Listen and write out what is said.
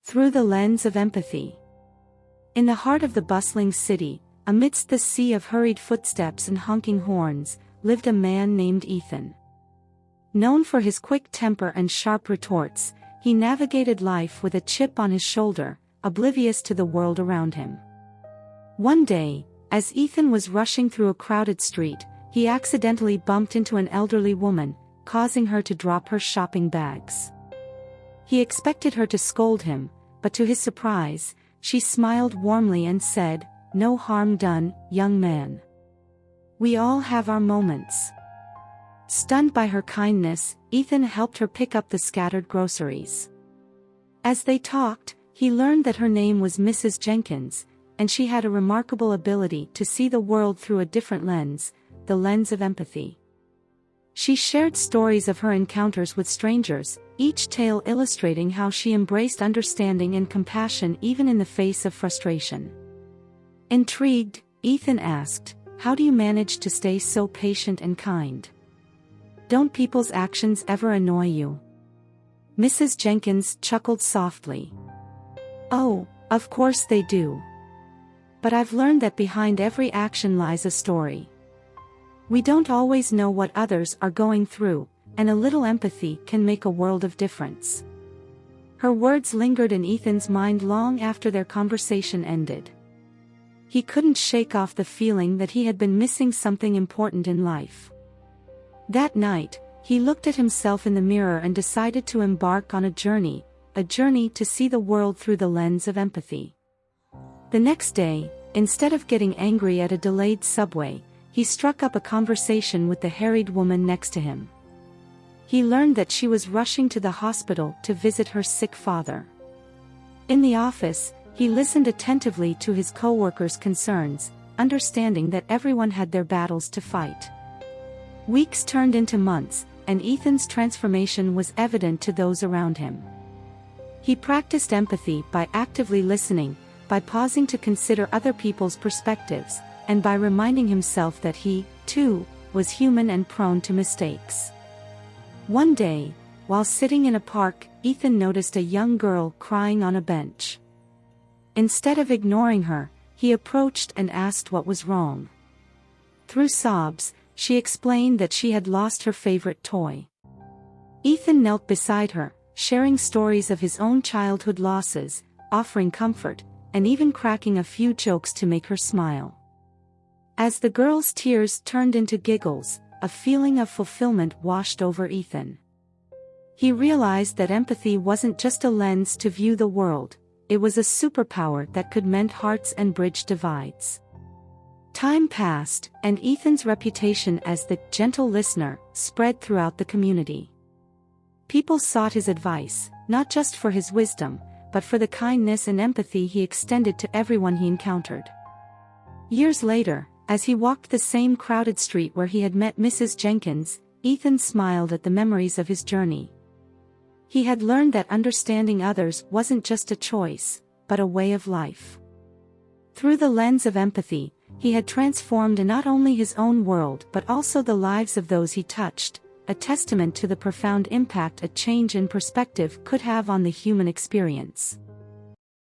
Through the lens of empathy. In the heart of the bustling city, amidst the sea of hurried footsteps and honking horns, lived a man named Ethan. Known for his quick temper and sharp retorts, he navigated life with a chip on his shoulder, oblivious to the world around him. One day, as Ethan was rushing through a crowded street, he accidentally bumped into an elderly woman, causing her to drop her shopping bags. He expected her to scold him, but to his surprise, she smiled warmly and said, "No harm done, young man. We all have our moments." Stunned by her kindness, Ethan helped her pick up the scattered groceries. As they talked, he learned that her name was Mrs. Jenkins, and she had a remarkable ability to see the world through a different lens, the lens of empathy. She shared stories of her encounters with strangers, each tale illustrating how she embraced understanding and compassion even in the face of frustration. Intrigued, Ethan asked, "How do you manage to stay so patient and kind? Don't people's actions ever annoy you?" Mrs. Jenkins chuckled softly. "Oh, of course they do. But I've learned that behind every action lies a story. We don't always know what others are going through, and a little empathy can make a world of difference." Her words lingered in Ethan's mind long after their conversation ended. He couldn't shake off the feeling that he had been missing something important in life. That night, he looked at himself in the mirror and decided to embark on a journey to see the world through the lens of empathy. The next day, instead of getting angry at a delayed subway, he struck up a conversation with the harried woman next to him. He learned that she was rushing to the hospital to visit her sick father. In the office, he listened attentively to his co-workers' concerns, understanding that everyone had their battles to fight. Weeks turned into months, and Ethan's transformation was evident to those around him. He practiced empathy by actively listening, by pausing to consider other people's perspectives, and by reminding himself that he, too, was human and prone to mistakes. One day, while sitting in a park, Ethan noticed a young girl crying on a bench. Instead of ignoring her, he approached and asked what was wrong. Through sobs, she explained that she had lost her favorite toy. Ethan knelt beside her, sharing stories of his own childhood losses, offering comfort, and even cracking a few jokes to make her smile. As the girl's tears turned into giggles, a feeling of fulfillment washed over Ethan. He realized that empathy wasn't just a lens to view the world, it was a superpower that could mend hearts and bridge divides. Time passed, and Ethan's reputation as the gentle listener spread throughout the community. People sought his advice, not just for his wisdom, but for the kindness and empathy he extended to everyone he encountered. Years later, as he walked the same crowded street where he had met Mrs. Jenkins, Ethan smiled at the memories of his journey. He had learned that understanding others wasn't just a choice, but a way of life. Through the lens of empathy, he had transformed not only his own world but also the lives of those he touched, a testament to the profound impact a change in perspective could have on the human experience.